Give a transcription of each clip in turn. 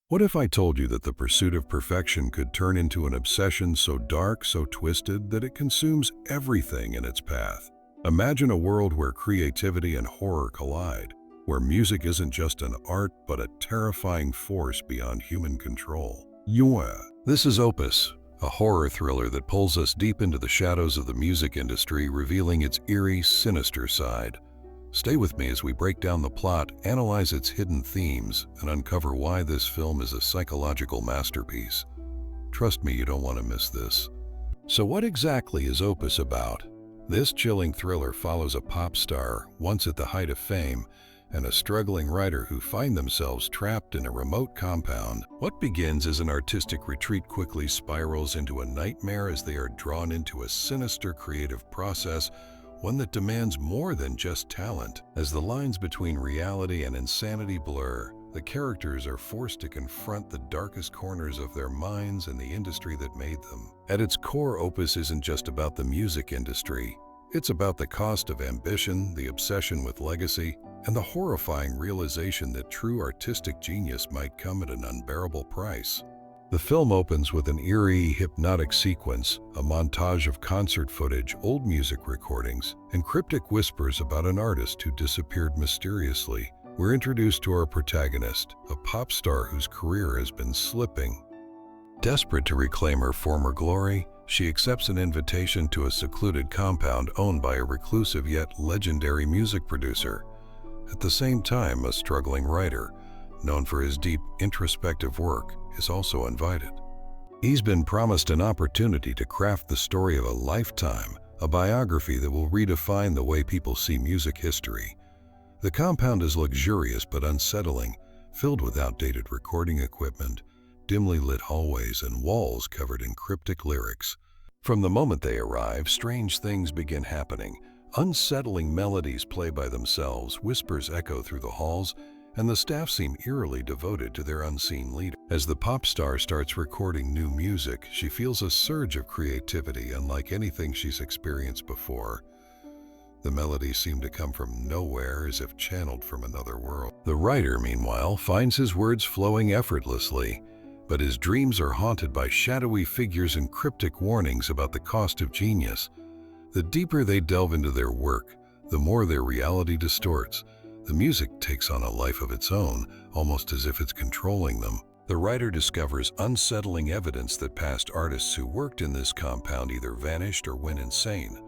What if I told you that the pursuit of perfection could turn into an obsession so dark, so twisted, that it consumes everything in its path? Imagine a world where creativity and horror collide, where music isn't just an art but a terrifying force beyond human control. Yeah. This is Opus, a horror thriller that pulls us deep into the shadows of the music industry, revealing its eerie, sinister side. Stay with me as we break down the plot, analyze its hidden themes, and uncover why this film is a psychological masterpiece. Trust me, you don't want to miss this. So what exactly is Opus about? This chilling thriller follows a pop star, once at the height of fame, and a struggling writer who find themselves trapped in a remote compound. What begins as an artistic retreat quickly spirals into a nightmare as they are drawn into a sinister creative process, one that demands more than just talent. As the lines between reality and insanity blur, the characters are forced to confront the darkest corners of their minds and the industry that made them. At its core, Opus isn't just about the music industry. It's about the cost of ambition, the obsession with legacy, and the horrifying realization that true artistic genius might come at an unbearable price. The film opens with an eerie, hypnotic sequence, a montage of concert footage, old music recordings, and cryptic whispers about an artist who disappeared mysteriously. We're introduced to our protagonist, a pop star whose career has been slipping. Desperate to reclaim her former glory, she accepts an invitation to a secluded compound owned by a reclusive yet legendary music producer. At the same time, a struggling writer, known for his deep, introspective work, is also invited. He's been promised an opportunity to craft the story of a lifetime, a biography that will redefine the way people see music history. The compound is luxurious but unsettling, filled with outdated recording equipment, dimly lit hallways, and walls covered in cryptic lyrics. From the moment they arrive, strange things begin happening. Unsettling melodies play by themselves, whispers echo through the halls, and the staff seem eerily devoted to their unseen leader. As the pop star starts recording new music, she feels a surge of creativity unlike anything she's experienced before. The melodies seem to come from nowhere, as if channeled from another world. The writer, meanwhile, finds his words flowing effortlessly, but his dreams are haunted by shadowy figures and cryptic warnings about the cost of genius. The deeper they delve into their work, the more their reality distorts. The music takes on a life of its own, almost as if it's controlling them. The writer discovers unsettling evidence that past artists who worked in this compound either vanished or went insane.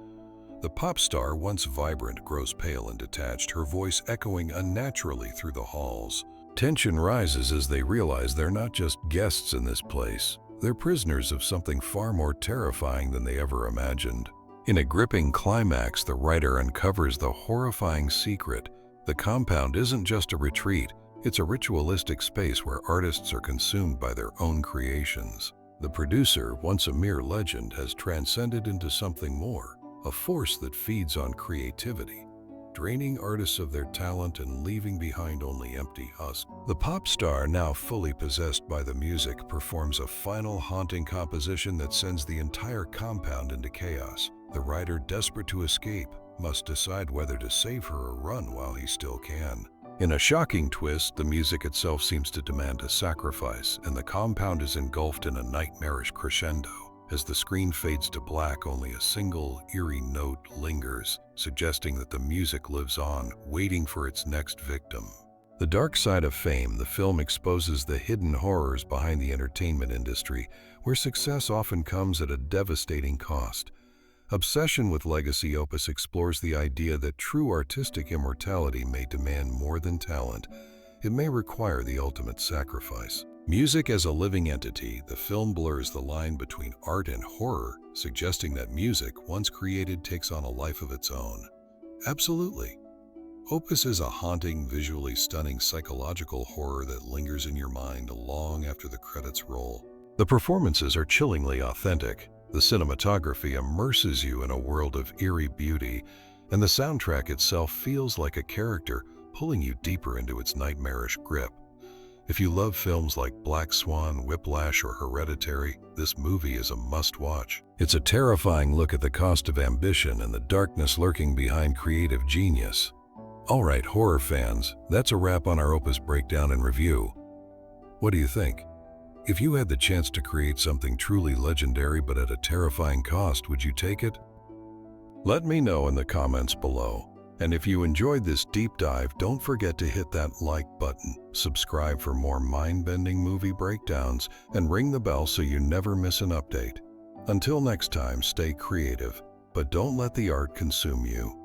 The pop star, once vibrant, grows pale and detached, her voice echoing unnaturally through the halls. Tension rises as they realize they're not just guests in this place. They're prisoners of something far more terrifying than they ever imagined. In a gripping climax, the writer uncovers the horrifying secret. The compound isn't just a retreat, it's a ritualistic space where artists are consumed by their own creations. The producer, once a mere legend, has transcended into something more, a force that feeds on creativity, draining artists of their talent and leaving behind only empty husks. The pop star, now fully possessed by the music, performs a final haunting composition that sends the entire compound into chaos. The writer, desperate to escape, must decide whether to save her or run while he still can. In a shocking twist, the music itself seems to demand a sacrifice, and the compound is engulfed in a nightmarish crescendo. As the screen fades to black, only a single, eerie note lingers, suggesting that the music lives on, waiting for its next victim. The dark side of fame, the film exposes the hidden horrors behind the entertainment industry, where success often comes at a devastating cost. Obsession with legacy, Opus explores the idea that true artistic immortality may demand more than talent. It may require the ultimate sacrifice. Music as a living entity, the film blurs the line between art and horror, suggesting that music, once created, takes on a life of its own. Absolutely. Opus is a haunting, visually stunning psychological horror that lingers in your mind long after the credits roll. The performances are chillingly authentic. The cinematography immerses you in a world of eerie beauty, and the soundtrack itself feels like a character, pulling you deeper into its nightmarish grip. If you love films like Black Swan, Whiplash, or Hereditary, this movie is a must-watch. It's a terrifying look at the cost of ambition and the darkness lurking behind creative genius. All right, horror fans, that's a wrap on our Opus breakdown and review. What do you think? If you had the chance to create something truly legendary but at a terrifying cost, would you take it? Let me know in the comments below. And if you enjoyed this deep dive, don't forget to hit that like button, subscribe for more mind-bending movie breakdowns, and ring the bell so you never miss an update. Until next time, stay creative, but don't let the art consume you.